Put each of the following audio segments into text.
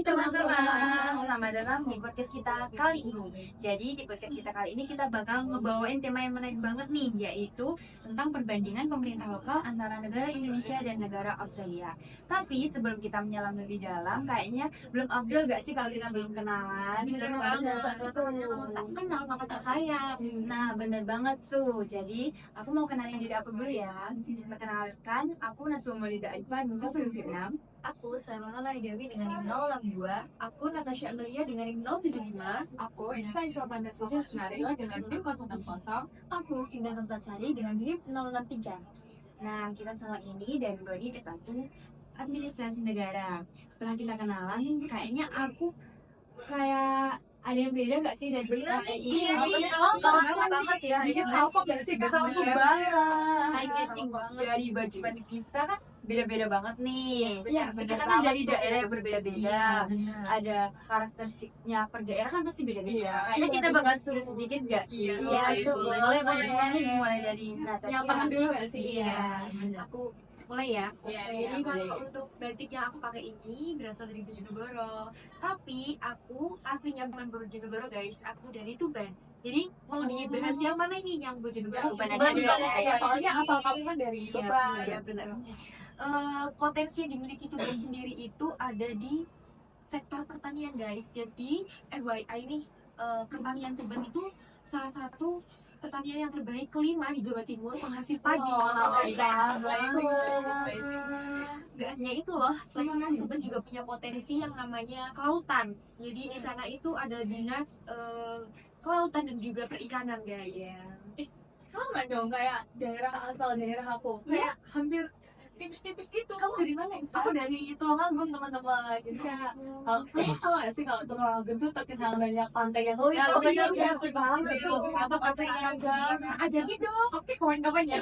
teman-teman, selamat datang di podcast kita kali ini. Jadi di podcast kita kali ini kita bakal ngebawain tema yang menarik banget nih, yaitu tentang perbandingan pemerintah lokal antara negara Indonesia dan negara Australia. Tapi sebelum kita menyelam lebih dalam, kayaknya belum afdol gak sih kalau kita belum kenalan? Bener banget, tak kenal maka tak sayang. Nah, bener banget tuh. Jadi aku mau kenalin diri aku dulu ya. Perkenalkan, aku Naswa Maulida Aifa, 2006. Aku Salma Dewi dengan NIM 062. Aku Natasha Amelia dengan NIM 075. Aku Isa Iswapanda Sosial Sunarila dengan NIM 060. Aku Indah Nurtasari dengan NIM 063. Nah, kita semua ini dari Prodi S1 Administrasi Negara. Setelah kita kenalan, kayaknya aku kayak ada yang beda gak sih dari kita? Iya, banget ya. Bikin alfab gak sih? Tahu Gak banget. Eye-catching banget. Dari baju kita kan beda-beda banget nih. Iya, Kita bener kan banget dari tuh. daerah yang berbeda-beda. benar. Ada karakteristiknya per daerah kan pasti beda-beda. Iya. Kayaknya kita bakal tulis sedikit gak sih? Iya, Iya, itu boleh. mulai dari Natasha. Yang paham dulu gak sih? Iya, benar. Aku mulai ya. Iya, Jadi kalau boleh. untuk batik yang aku pakai ini berasal dari Bojonegoro. Tapi aku aslinya bukan Bojonegoro guys, aku dari Tuban. Jadi mau dibahas yang mana ini? Yang Bojonegoro? Tuban aja dulu. Soalnya asal kamu kan dari Iya, Tuban. Ya benar. Potensi yang dimiliki Tuban sendiri itu ada di sektor pertanian guys. Jadi FYI nih, pertanian Tuban itu salah satu pertanian yang terbaik kelima di Jawa Timur penghasil padi. Gak hanya itu loh, selain Tuban juga punya potensi yang namanya kelautan. Jadi di sana itu ada dinas kelautan dan juga perikanan guys. Sama dong kayak daerah asal daerah aku. Kayak hampir tipis-tipis gitu. Kamu dari mana Isa? Aku dari Tulungagung teman-teman. Jadi kayak kamu tahu gak sih kalau Tulungagung tuh terkenal banyak pantai yang Ya, bener, ya, bener banget itu. Apa pantai yang Ajakin dong. Oke, kawan-kawan ya.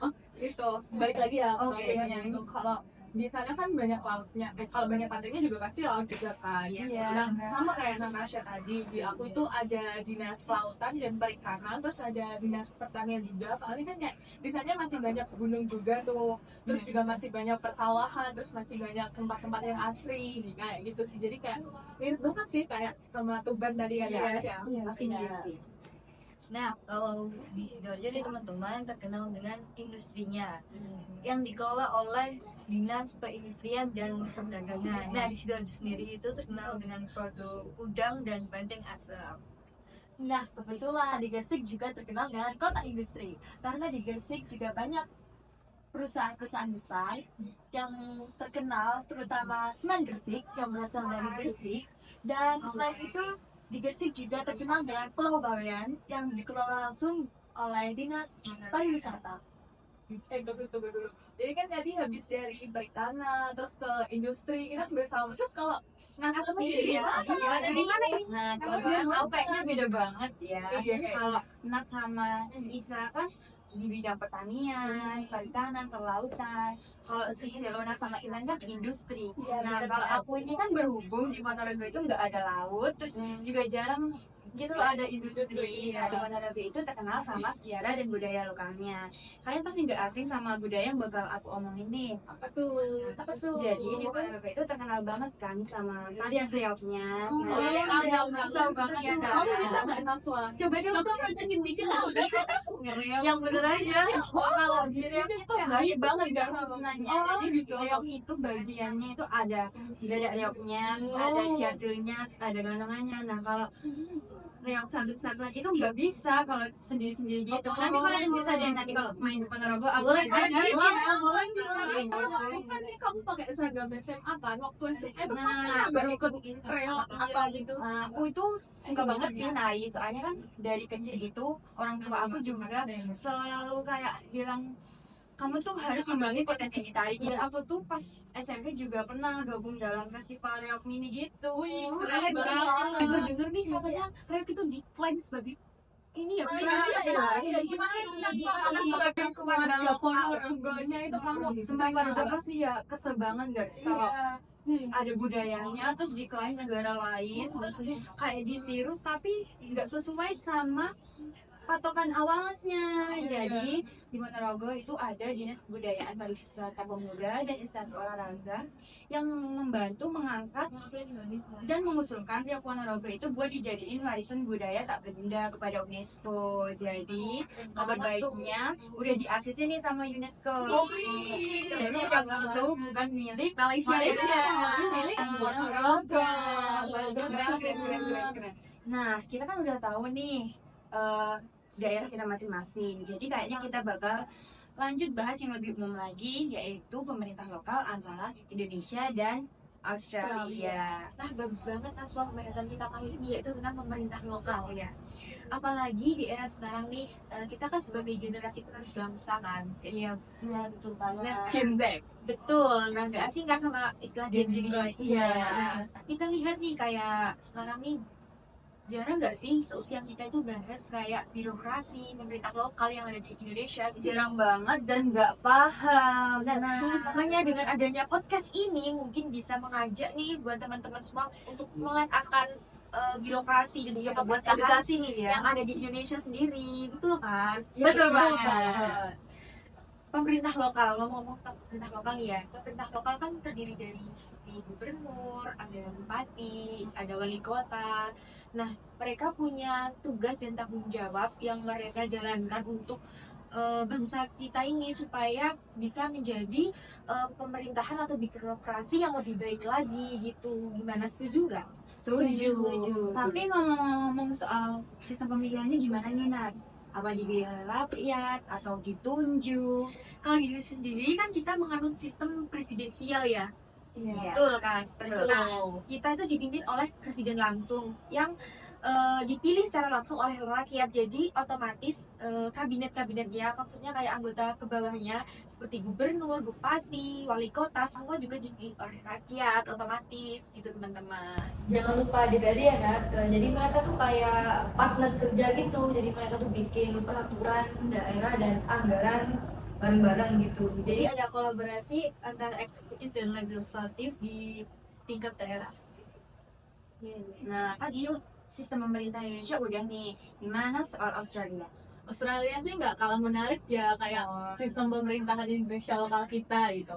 Oh, itu balik lagi ya Oke. topiknya itu kalau di sana kan banyak lautnya, kalau banyak pantainya juga pasti laut juga kan. Iya. Nah, sama kayak Natasha tadi, di aku itu ada dinas kelautan dan perikanan, terus ada dinas pertanian juga. Soalnya kan kayak di sana masih banyak gunung juga tuh, terus juga masih banyak persawahan, terus masih banyak tempat-tempat yang asri kayak gitu sih. Jadi kayak mirip banget sih kayak sama Tuban tadi kan ya. Iya, pasti mirip sih. Nah, kalau di Sidoarjo nih teman-teman terkenal dengan industrinya yang dikelola oleh Dinas Perindustrian dan Perdagangan. Nah, di Sidoarjo sendiri itu terkenal dengan produk udang dan bandeng asap. Nah, kebetulan di Gresik juga terkenal dengan kota industri. Karena di Gresik juga banyak perusahaan-perusahaan besar yang terkenal, terutama Semen Gresik yang berasal dari Gresik. Dan selain itu, di Gresik juga terkenal dengan Pulau Bawean yang dikelola langsung oleh Dinas Pariwisata. Tunggu dulu. Jadi kan tadi habis dari perikanan, terus ke industri, kita bersama. Terus kalau ngasih sendiri ya, Gimana nih? Nah, kalau aku kayaknya beda banget ya. Iya, kayak- Kalau Nat sama Isa kan di bidang pertanian, perikanan, kelautan. Kalau si Selona sama Ilan kan industri. Nah, kalau aku ini kan berhubung di Ponorogo itu nggak ada laut, terus juga jarang gitu loh ada industri. Nah, di Ponorogo itu terkenal sama sejarah dan budaya lokalnya. Kalian pasti nggak asing sama budaya yang bakal aku omongin nih. apa tuh? Jadi di Ponorogo itu terkenal banget kan sama tarian rioknya. Oh, iya, tahu banget ya. Kamu bisa nggak Naswa? Coba dong, Lanjutin dikit lah. Yang bener aja. Kalau di riok itu banyak banget Iya, gak sebenarnya. Jadi di riok itu bagiannya itu ada rioknya, terus ada jadulnya, terus ada ganongannya. Nah, kalau riok satu-satuan itu nggak bisa kalau sendiri-sendiri gitu. Nanti kalian bisa deh nanti kalau main di Ponorogo aku Boleh aja. boleh. Kan ini kamu pakai seragam SMA kan waktu SMA itu Nah, kan baru ikut reok apa gitu. Aku itu suka banget sih nari, soalnya kan dari kecil itu orang tua aku juga selalu kayak bilang kamu tuh harus ngembangin potensi di tari. Dan aku tuh pas SMP juga pernah gabung dalam festival reok mini gitu. Wih, keren keren banget. banget. Dengar-dengar nih katanya reok itu diklaim sebagai ini ya, Iya, gimana seragam kemana Ponorogonya itu kamu Sumpah Ponorogo pasti ya kesel banget gak sih kalau ada budayanya terus diklaim negara lain terus kayak ditiru tapi nggak sesuai sama patokan awalnya. Jadi di Ponorogo itu ada Dinas Kebudayaan Pariwisata Pemuda dan instansi olahraga yang membantu mengangkat dan mengusulkan Riau Ponorogo itu buat dijadiin warisan budaya tak benda kepada UNESCO. Jadi kabar baiknya udah di-ACC nih sama UNESCO. Jadi itu bukan milik Malaysia, milik Ponorogo. Keren. Nah, kita kan udah tahu nih daerah kita masing-masing. Jadi kayaknya kita bakal lanjut bahas yang lebih umum lagi, yaitu pemerintah lokal antara Indonesia dan Australia. Nah, bagus banget Mas pembahasan kita kali ini yaitu tentang pemerintah lokal ya. Apalagi di era sekarang nih, kita kan sebagai generasi penerus bangsa kan. Iya, betul banget. Nah, Gen Z. betul, nah nggak asing kan sama istilah Gen Z. Iya. Kita lihat nih kayak sekarang nih jarang nggak sih seusia kita itu bahas kayak birokrasi pemerintah lokal yang ada di Indonesia gitu. Jarang banget dan nggak paham. Nah, makanya dengan adanya podcast ini mungkin bisa mengajak nih buat teman-teman semua untuk melek akan birokrasi dan juga buat pemerintahan edukasi nih ya. yang ada di Indonesia sendiri, betul kan? Betul Iya, banget. Pemerintah lokal, ngomong-ngomong tentang pemerintah lokal nih ya, pemerintah lokal kan terdiri dari seperti gubernur, ada bupati, ada wali kota. Nah, mereka punya tugas dan tanggung jawab yang mereka jalankan untuk bangsa kita ini supaya bisa menjadi pemerintahan atau birokrasi yang lebih baik lagi gitu. Gimana, setuju nggak? Setuju. Tapi ngomong-ngomong soal sistem pemilihannya gimana nih, Nat? Apa dipilih rakyat atau ditunjuk? Kalau di Indonesia sendiri kan kita menganut sistem presidensial ya. Iya. Betul kan? Betul. Nah, kita itu dipimpin oleh presiden langsung yang dipilih secara langsung oleh rakyat. Jadi otomatis kabinet-kabinetnya, maksudnya kayak anggota ke bawahnya seperti gubernur, bupati, wali kota, semua juga dipilih oleh rakyat otomatis gitu teman-teman. Jangan lupa DPRD ya Nat. Jadi mereka tuh kayak partner kerja gitu. Jadi mereka tuh bikin peraturan daerah dan anggaran bareng-bareng gitu. Jadi ada kolaborasi antara eksekutif dan legislatif di tingkat daerah. Nah, tadi sistem pemerintah Indonesia udah nih. Gimana soal Australia? Australia sih nggak kalah menarik ya kayak sistem pemerintahan Indonesia lokal kita gitu.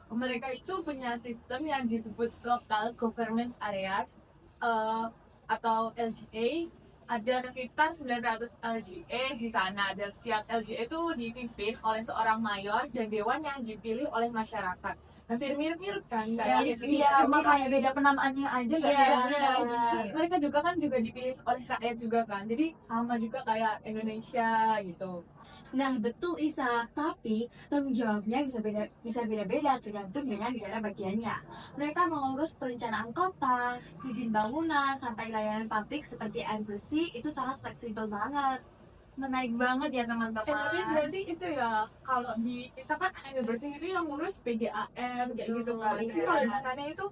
Mereka itu punya sistem yang disebut Local Government Areas atau LGA. Ada sekitar 900 LGA di sana, dan setiap LGA itu dipimpin oleh seorang mayor dan dewan yang dipilih oleh masyarakat. Hampir mirip-mirip kan kayak Iya, cuma kayak beda penamaannya aja kan? Iya, mereka juga kan juga dipilih oleh rakyat juga kan, jadi sama juga kayak Indonesia gitu. Nah, betul Isa, tapi tanggung jawabnya bisa beda-beda tergantung dengan daerah bagiannya. Mereka mengurus perencanaan kota, izin bangunan, sampai layanan publik seperti air bersih itu sangat fleksibel banget. Menarik banget ya teman-teman. Tapi berarti itu ya, kalau di kita kan air bersih itu yang ngurus PGAM kayak gitu kan. Tapi kalau di sana itu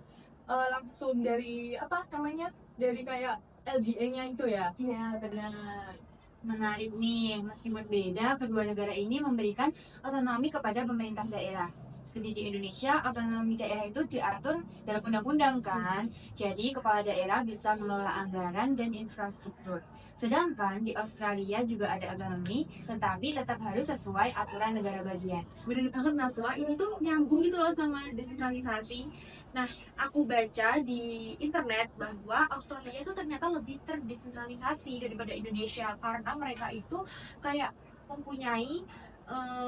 langsung dari apa namanya, dari kayak LGA-nya itu ya. Iya, benar. Menarik nih, meskipun beda, kedua negara ini memberikan otonomi kepada pemerintah daerah. Seperti di Indonesia, otonomi daerah itu diatur dalam undang-undang kan. Jadi kepala daerah bisa mengelola anggaran dan infrastruktur. Sedangkan di Australia juga ada otonomi, tetapi tetap harus sesuai aturan negara bagian. Bener banget Naswa, ini tuh nyambung gitu loh sama desentralisasi. Nah, aku baca di internet bahwa Australia itu ternyata lebih terdesentralisasi daripada Indonesia karena mereka itu kayak mempunyai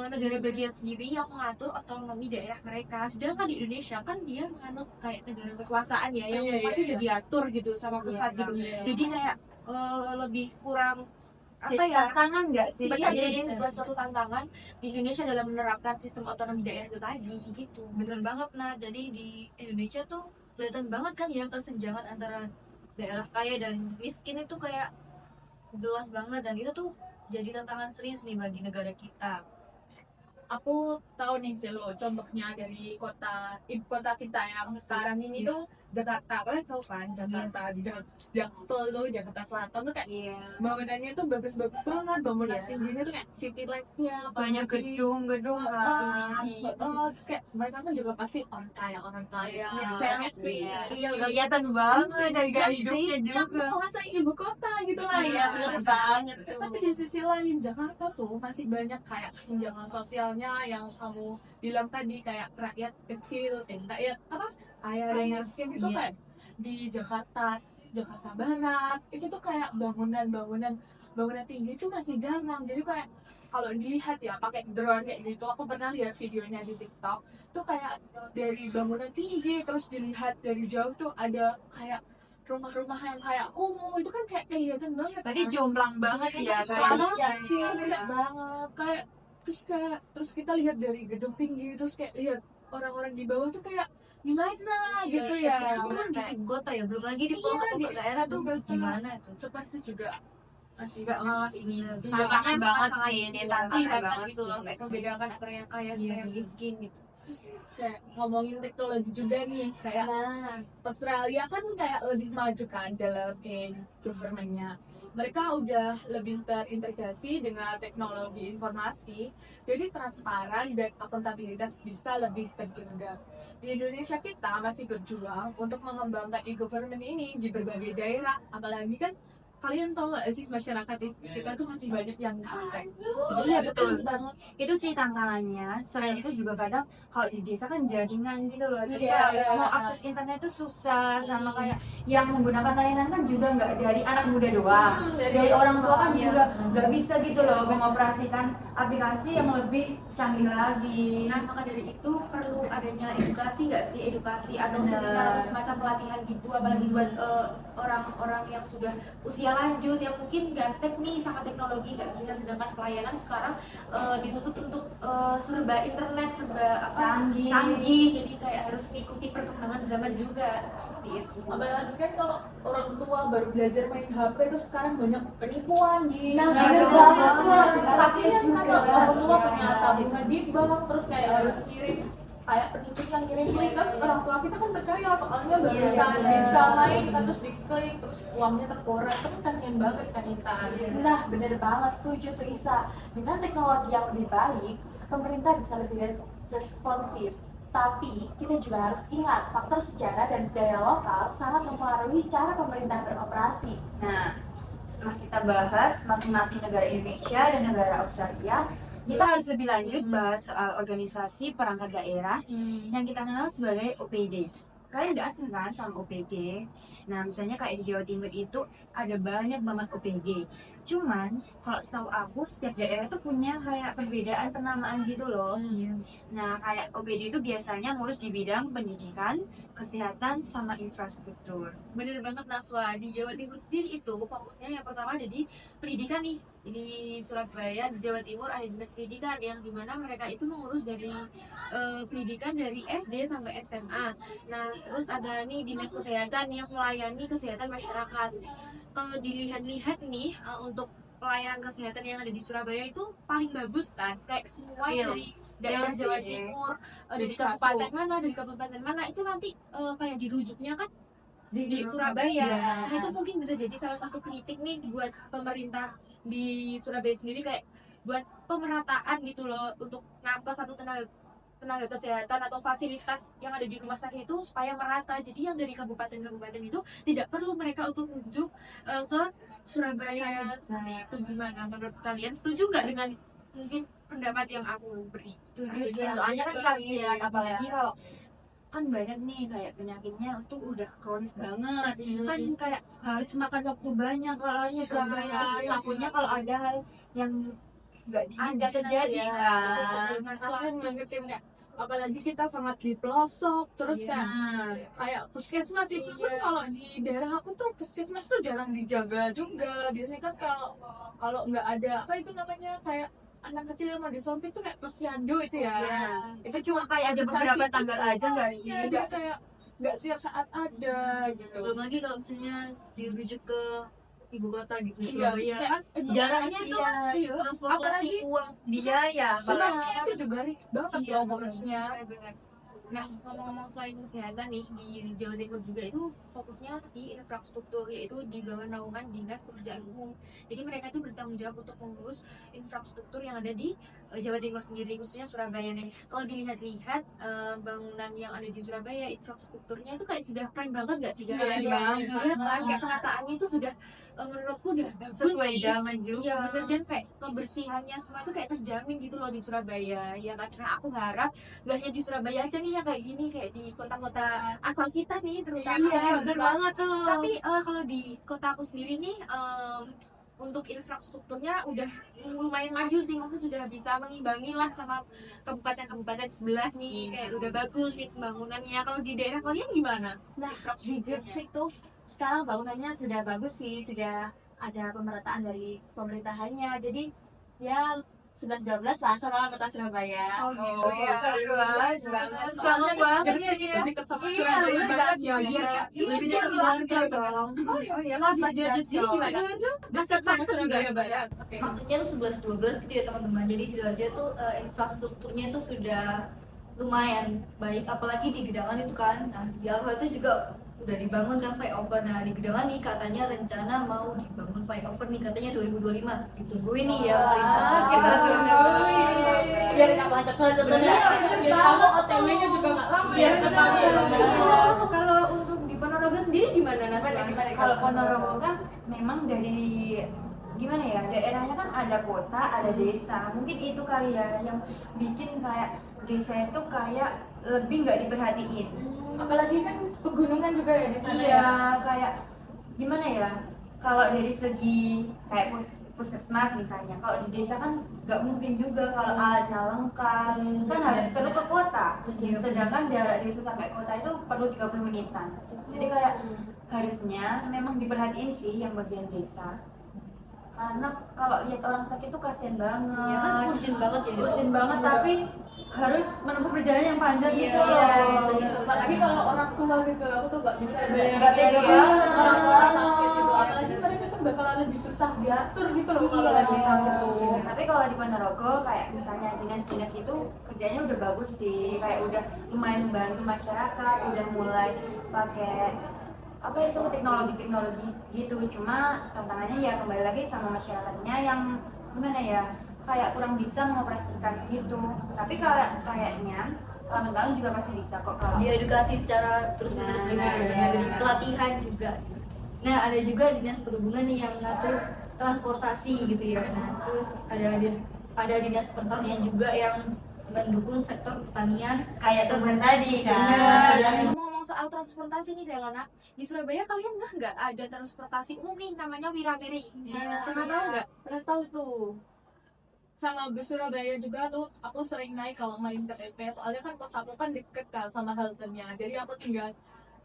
negara bagian sendiri yang mengatur otonomi daerah mereka. Sedangkan di Indonesia kan dia menganut kayak negara kekuasaan ya, yang semua itu udah diatur gitu sama pusat gitu. Jadi kayak lebih kurang apa ya, Tantangan nggak sih? benar, jadi sebuah suatu tantangan di Indonesia dalam menerapkan sistem otonomi daerah itu tadi gitu. Bener banget nah. Jadi di Indonesia tuh kelihatan banget kan ya kesenjangan antara daerah kaya dan miskin itu kayak jelas banget, dan itu tuh jadi tantangan serius nih bagi negara kita. aku tahu nih Zelo, contohnya dari ibu kota kita yang sekarang ini tuh Jakarta. Kalian tahu kan Jakarta, di Jaksel tuh, Jakarta Selatan tuh kayak bangunannya tuh bagus-bagus banget, bangunan tingginya tuh kayak city light-nya Banyak gedung-gedung tinggi. terus kayak mereka kan juga pasti orang kaya famous sih. Iya, kelihatan banget dari gaya hidupnya Yang juga. merasa ibu kota gitu lah Iya, ya. bener banget tuh. Tapi di sisi lain Jakarta tuh masih banyak kayak kesenjangan sosialnya yang kamu bilang tadi, kayak rakyat kecil, rakyat apa kaya dan miskin itu Iya. kayak di Jakarta Barat itu tuh kayak bangunan tinggi itu masih jarang. Jadi kayak kalau dilihat ya pakai drone kayak gitu, aku pernah lihat videonya di TikTok tuh kayak dari bangunan tinggi terus dilihat dari jauh tuh ada kayak rumah-rumah yang kayak kumuh, itu kan kayak kelihatan banget. Berarti jomplang banget ya Jomplang kayaknya. sih, bagus banget. Kayak terus kita lihat dari gedung tinggi, terus kayak lihat orang-orang di bawah tuh kayak gimana gitu ya. Itu kan di ibu kota ya, belum lagi di Iya, pelosok di daerah tuh kota. gimana tuh. Itu pasti juga masih Nggak ngalah ini Tantangan banget sih, ini tantangan kelihatan banget gitu loh, sih. kayak membedakan antara yang kaya sama Iya. yang miskin gitu. Kayak ngomongin teknologi juga nih, kayak Australia kan kayak lebih maju kan dalam government-nya. Mereka udah lebih terintegrasi dengan teknologi informasi, jadi transparan dan akuntabilitas bisa lebih terjaga. Di Indonesia kita masih berjuang untuk mengembangkan e-government ini di berbagai daerah, apalagi kan kalian tahu nggak sih masyarakat kita tuh masih banyak yang gaptek. Iya betul banget. Itu sih tantangannya. Selain itu juga kadang kalau di desa kan jaringan gitu loh. Jadi Iya, kayak iya. mau akses internet itu susah, sama kayak yang menggunakan layanan kan juga nggak dari anak muda doang. Dari orang tua kan Iya. juga nggak bisa gitu loh mengoperasikan aplikasi yang lebih canggih lagi. Nah, maka dari itu perlu adanya edukasi nggak sih? Edukasi atau seminar atau semacam pelatihan gitu, apalagi buat orang-orang yang sudah usia lanjut yang mungkin gaptek nih sama teknologi nggak bisa, sedangkan pelayanan sekarang dituntut untuk serba internet, serba canggih, jadi kayak harus mengikuti perkembangan zaman juga seperti itu. Apalagi kan kalau orang tua baru belajar main HP terus sekarang banyak penipuan di Nah, bener bener banget. banget. kasihan kan kalau orang tua Iya. punya tabungan di bank terus kayak harus kirim kayak penipu yang kirim klik, terus orang tua kita kan percaya soalnya nggak Iya, bisa bener. bisa main kan, terus diklik terus uangnya terkuras, tapi kasihan banget kan Intan. Nah, bener banget, setuju tuh Isa. Dengan teknologi yang lebih baik, pemerintah bisa lebih responsif. Tapi kita juga harus ingat faktor sejarah dan budaya lokal sangat mempengaruhi cara pemerintah beroperasi. Nah, setelah kita bahas masing-masing negara Indonesia dan negara Australia, kita harus lebih lanjut bahas soal organisasi perangkat daerah yang kita kenal sebagai OPD. Kalian udah asing kan sama OPD? Nah, misalnya kayak di Jawa Timur itu ada banyak banget OPD. Cuman, kalau setahu aku, setiap daerah tuh punya kayak perbedaan penamaan gitu loh. Nah, kayak OPD itu biasanya ngurus di bidang pendidikan, kesehatan, sama infrastruktur. Bener banget Naswa, di Jawa Timur sendiri itu fokusnya yang pertama ada di pendidikan nih. Di Surabaya, di Jawa Timur ada dinas pendidikan yang dimana mereka itu mengurus dari pendidikan dari SD sampai SMA. Nah, terus ada nih dinas kesehatan yang melayani kesehatan masyarakat. Kalau dilihat-lihat nih untuk pelayanan kesehatan yang ada di Surabaya itu paling bagus kan, kayak semua Iya. dari daerah Iya Jawa sih. Timur, Jadi dari kabupaten mana, dari kabupaten mana itu nanti kayak dirujuknya kan di Surabaya. Iya. Nah, itu mungkin bisa jadi salah satu kritik nih buat pemerintah di Surabaya sendiri, kayak buat pemerataan gitu loh untuk ngapa satu tenaga kesehatan atau fasilitas yang ada di rumah sakit itu supaya merata. Jadi yang dari kabupaten-kabupaten itu tidak perlu mereka untuk menuju ke Surabaya. Nah, itu gimana menurut kalian? Setuju nggak dengan mungkin pendapat yang aku beri? Setuju, soalnya kan kasihan, apalagi kalau kan banyak nih kayak penyakitnya tuh udah kronis banget, kan kayak harus makan waktu banyak kalau di Surabaya. Takutnya kalau ada hal yang nggak terjadi kan. Kasihan banget ya, Kak. Apalagi kita sangat di pelosok, terus kayak puskesmas itu pun kalau di daerah aku tuh puskesmas tuh jarang dijaga juga. Biasanya kan kalau nggak ada apa itu namanya kayak anak kecil yang mau disuntik tuh kayak posyandu itu ya. Itu cuma kayak ada beberapa tanggal aja nggak sih? Iya, jadi kayak nggak siap saat ada gitu. Belum lagi kalau misalnya dirujuk ke ibu kota gitu. Iya, Surabaya. kayak Jaraknya tuh iya. transportasi Apalagi uang. biaya Surabaya itu juga ribet banget Iya, loh ngurusnya. Benar-benar. Nah, ngomong-ngomong selain kesehatan nih, di Jawa Timur juga itu fokusnya di infrastruktur, yaitu di bawah naungan Dinas Pekerjaan Umum. Jadi mereka itu bertanggung jawab untuk mengurus infrastruktur yang ada di Jawa Timur sendiri, khususnya Surabaya nih. Kalau dilihat-lihat bangunan yang ada di Surabaya, infrastrukturnya itu kayak sudah keren banget gak sih guys? Iya, Iya kan, kayak penataannya itu sudah menurutku udah bagus sesuai sih. zaman juga. Iya bener, dan kayak kebersihannya semua itu kayak terjamin gitu loh di Surabaya. Ya kan, karena aku harap gak hanya di Surabaya aja nih yang kayak gini, kayak di kota-kota asal kita nih terutama. Iya, bener banget tuh. Tapi kalau di kota aku sendiri nih untuk infrastrukturnya udah lumayan maju sih, mungkin sudah bisa mengimbangi lah sama kabupaten-kabupaten sebelah nih, kayak udah bagus nih pembangunannya. Kalau di daerah kalian gimana? Nah, di Gresik tuh sekarang bangunannya sudah bagus sih, sudah ada pemerataan dari pemerintahannya. Jadi ya 11-12 lah sama kota Surabaya. Oh gitu ya. Sama banget ya. Itu dekat sama Iya, Surabaya bener banget ya. iya. Lebih dari keluarga dong. Oh iya, Mas jadi sendiri gimana? dekat sama Surabaya banget. Oke. Maksudnya tuh 11-12 gitu ya teman-teman. Jadi Sidoarjo tuh infrastrukturnya tuh sudah lumayan baik, apalagi di Gedangan itu kan. Nah, di Alfa itu juga udah dibangun kan flyover. Nah, di Gedangan nih katanya rencana mau dibangun flyover nih katanya 2025. Ditungguin nih ya pemerintah. kita tungguin. Biar nggak macet-macet. Biar kamu OTW-nya juga nggak lama Iya, ya. benar. Kalau untuk di Ponorogo sendiri gimana Nasla? Kalau Ponorogo kan memang dari gimana ya, daerahnya kan ada kota, ada desa. Mungkin itu kali ya yang bikin kayak desa itu kayak lebih nggak diperhatiin. Apalagi kan pegunungan juga ya di sana. Iya, kayak gimana ya? Kalau dari segi kayak puskesmas misalnya, kalau di desa kan nggak mungkin juga kalau alatnya lengkap, kan harus perlu ke kota. Sedangkan jarak desa sampai kota itu perlu 30 menitan. Jadi kayak harusnya memang diperhatiin sih yang bagian desa. Karena kalau lihat orang sakit tuh kasihan banget. Iya kan urgent banget ya. Urgent banget, tapi harus menempuh perjalanan yang panjang Iya, gitu iya, loh. bener. Apalagi kalau orang tua gitu, aku tuh nggak bisa Nggak bayangin tega gitu. banget. Orang tua sakit gitu. Apalagi mereka tuh bakalan lebih susah diatur gitu loh kalau lagi sakit tuh. Tapi kalau di Ponorogo kayak misalnya dinas-dinas itu kerjanya udah bagus sih, kayak udah lumayan membantu masyarakat, udah mulai pakai apa itu teknologi gitu. Cuma tantangannya ya kembali lagi sama masyarakatnya yang gimana ya, kayak kurang bisa mengoperasikan gitu. Tapi kayaknya lambat tahun juga pasti bisa kok kalau Diedukasi secara terus-menerus Nah, juga iya. dengan beri pelatihan juga. Nah, ada juga dinas perhubungan nih yang ngatur transportasi gitu ya. Nah, terus ada dinas pertanian juga yang mendukung sektor pertanian. kayak temen tadi kan. Benar. Ngomong soal transportasi nih Selona, di Surabaya kalian nggak ada transportasi umum nih namanya Wirawiri. Pernah tahu nggak? Pernah tahu tuh. Sama bus Surabaya juga tuh aku sering naik kalau main ke TP, soalnya kan kos aku kan deket kan sama haltenya, jadi aku tinggal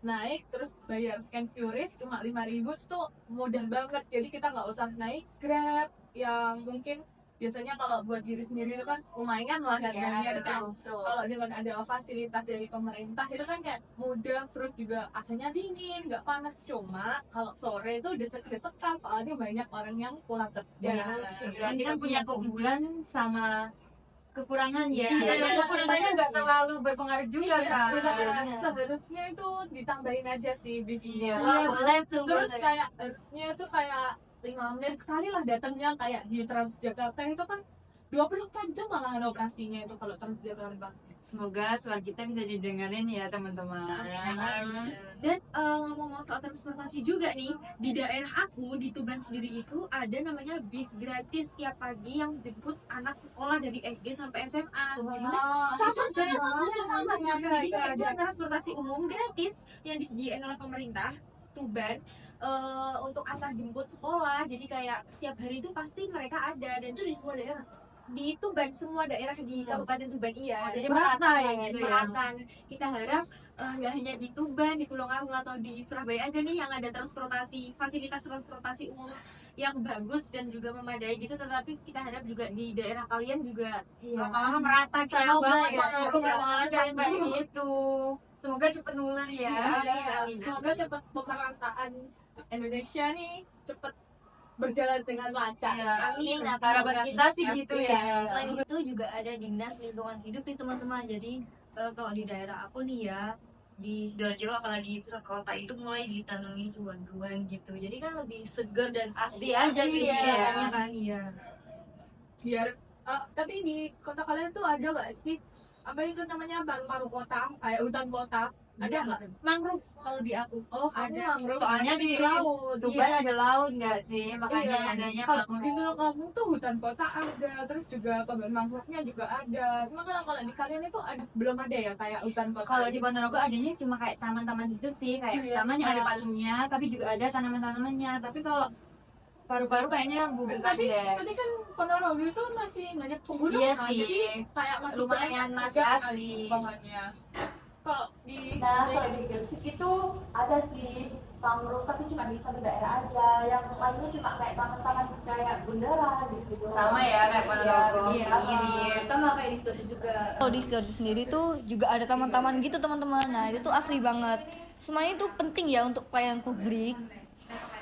naik terus bayar scan QRIS cuma 5.000 tuh mudah banget. Jadi kita nggak usah naik Grab yang mungkin biasanya kalau buat diri sendiri itu kan lumayan lah harganya kan. Kalau dengan ada fasilitas dari pemerintah itu kan kayak mudah, terus juga AC-nya dingin, nggak panas. Cuma kalau sore itu desek-desekan soalnya banyak orang yang pulang kerja. Dan kita punya keunggulan sama kekurangan ya. Iya, Kekurangannya nggak terlalu berpengaruh juga kan. Benar. Seharusnya itu ditambahin aja sih bisnya. Boleh tuh. Terus boleh. kayak harusnya itu kayak 5 menit sekali lah datangnya, kayak di Transjakarta itu kan 24 jam malahan operasinya itu kalau Transjakarta. Semoga suara kita bisa didengarin ya teman-teman. Dan ngomong soal transportasi juga nih, di daerah aku di Tuban sendiri itu ada namanya bis gratis tiap pagi yang jemput anak sekolah dari SD sampai SMA. Sama Jadi ada transportasi umum gratis yang disediain oleh pemerintah Tuban untuk antar jemput sekolah. Jadi kayak setiap hari itu pasti mereka ada, dan itu di semua daerah. Di Tuban, semua daerah di Kabupaten Tuban, iya. Jadi merata ya gitu ya. Merata. Kita harap nggak hanya di Tuban, di Tulungagung atau di Surabaya aja nih yang ada fasilitas transportasi umum yang bagus dan juga memadai gitu, tetapi kita harap juga di daerah kalian juga lama-lama merata kayak Semoga banget ya. aku bakalan kayak Kayak gitu. gitu. Semoga cepat nular ya. Semoga cepat pemerataan Indonesia nih cepet berjalan dengan lancar. Amin, harapan kita sih gitu ya. Selain itu juga ada dinas lingkungan hidup nih teman-teman. Jadi kalau di daerah aku nih ya, di Sidoarjo apalagi pusat kota itu mulai ditanami tuan-tuan gitu. Jadi kan lebih segar dan asli aja gitu kelihatannya kan ya. Biar tapi di kota kalian tuh ada nggak sih apa itu namanya paru-paru kota, kayak hutan kota? Ada nggak? Mangrove kalau di aku. Oh, ada. Soalnya di laut, Tuban ada laut nggak sih? Makanya adanya kalau di Tulung Agung tuh hutan kota ada, terus juga kebun mangrove-nya juga ada. Cuma kalau di kalian itu ada, belum ada ya kayak hutan kota? kalau di Ponorogo adanya cuma kayak taman-taman gitu sih, kayak taman yang ada palungnya, tapi juga ada tanaman-tanamannya. Tapi kalau paru-paru kayaknya bukan tapi deh. kan Ponorogo itu masih banyak pegunungan, Iya kan? sih. Jadi kayak masih Lumayan banyak masih juga asli. pohonnya. Kalau di Nah, kalau di Gresik itu ada sih mangrove, tapi cuma di satu daerah aja. Yang lainnya cuma kayak taman-taman kayak bundaran gitu. Sama ya kayak Ponorogo, Iya, mirip. sama kayak di Sidoarjo juga. Kalau di Sidoarjo sendiri tuh juga ada taman-taman gitu teman-teman. Nah itu tuh asli banget. Semuanya itu penting ya untuk pelayanan publik.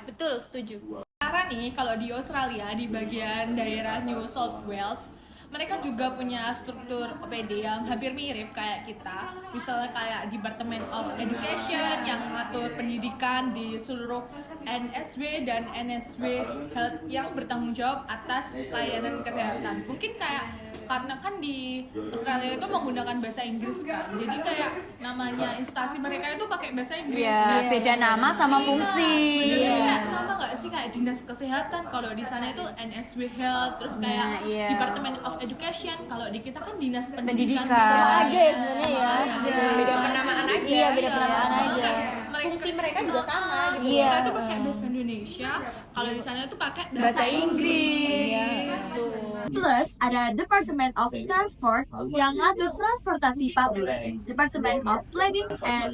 Betul, setuju. Karena nih kalau di Australia di bagian daerah New South Wales mereka juga punya struktur OPD yang hampir mirip kayak kita. Misalnya kayak Department of Education yang mengatur pendidikan di seluruh NSW dan NSW Health yang bertanggung jawab atas layanan kesehatan. Mungkin kayak karena kan di Australia itu menggunakan bahasa Inggris kan, jadi kayak namanya instansi mereka itu pakai bahasa Inggris. Iya, beda nama sama fungsi. Jadi kayak sama nggak sih kayak dinas kesehatan, kalau di sana itu NSW Health, terus kayak Nah, iya. Department of Education, kalau di kita kan dinas Pendidikan. Sama aja ya sebenarnya ya. Beda penamaan aja. Iya, beda penamaan aja. Fungsi mereka juga sama gitu. Iya. Kita tuh pakai bahasa Indonesia, kalau di sana itu pakai bahasa Inggris. Plus ada Department of Transport yang ngatur transportasi publik, Department of Planning and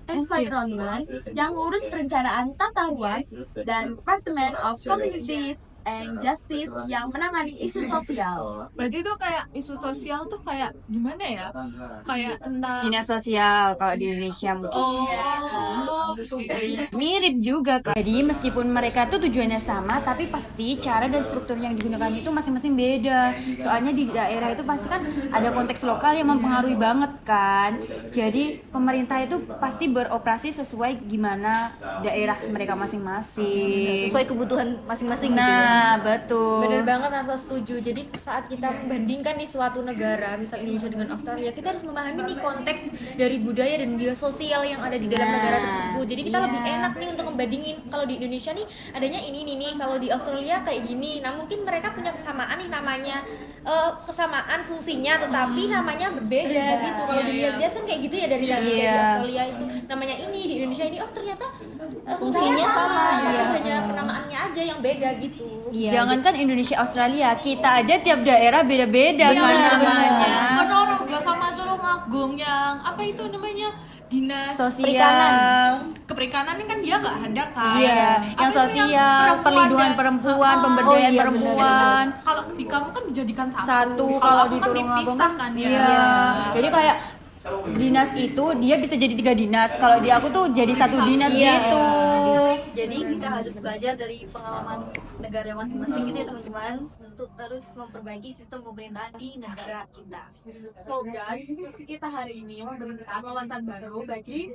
Environment yang ngurus perencanaan tata ruang, dan Department of Communities and Justice yang menangani isu sosial. berarti tuh kayak isu sosial tuh kayak gimana ya? Kayak tentang Dinas sosial kalau di Indonesia mungkin. Mirip juga kan. Jadi meskipun mereka tuh tujuannya sama, tapi pasti cara dan struktur yang digunakan itu masing-masing beda. Soalnya di daerah itu pasti kan ada konteks lokal yang mempengaruhi banget kan. Jadi pemerintah itu pasti beroperasi sesuai gimana daerah mereka masing-masing. Sesuai kebutuhan masing-masing gitu ya. Nah, betul. Bener banget Naswa, setuju. Jadi saat kita membandingkan nih suatu negara, misal Indonesia dengan Australia, kita harus memahami nih konteks dari budaya dan juga sosial yang ada di dalam negara tersebut. Jadi kita lebih enak nih untuk membandingin. Kalau di Indonesia nih adanya ini nih, kalau di Australia kayak gini. Nah mungkin mereka punya kesamaan nih namanya kesamaan fungsinya, tetapi namanya berbeda gitu. Kalau dilihat-lihat kan kayak gitu ya dari tadi dari Australia itu namanya ini, di Indonesia ini oh ternyata Fungsinya sama, tapi iya. hanya penamaannya aja yang beda gitu. Jangankan Indonesia Australia, kita aja tiap daerah beda-beda kan namanya. Ponorogo sama Tulungagung yang apa itu namanya dinas Sosial. keperikanan ini kan dia nggak ada kan. Iya, yang Apa itu sosial, perempuan perlindungan dan- perempuan, Oh, pemberdayaan iya, perempuan. Kalau di kamu kan dijadikan satu. Satu kalau aku di kan Tulungagung dipisah kan. ya. Iya. Jadi kayak dinas itu dia bisa jadi 3 dinas. Kalau di aku tuh jadi satu dinas gitu. Jadi kita harus belajar dari pengalaman negara masing-masing gitu ya teman-teman, untuk terus memperbaiki sistem pemerintahan di negara kita. semoga diskusi kita hari ini memberikan wawasan baru bagi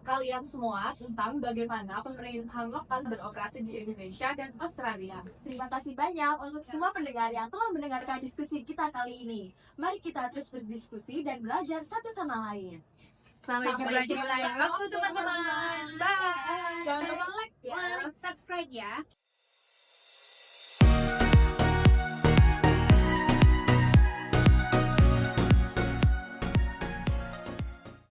kalian semua tentang bagaimana pemerintahan lokal beroperasi di Indonesia dan Australia. Terima kasih banyak untuk semua pendengar yang telah mendengarkan diskusi kita kali ini. Mari kita terus berdiskusi dan belajar satu sama lain. Sampai jumpa di lain waktu teman-teman. Bye. Jangan lupa like ya. Subscribe ya.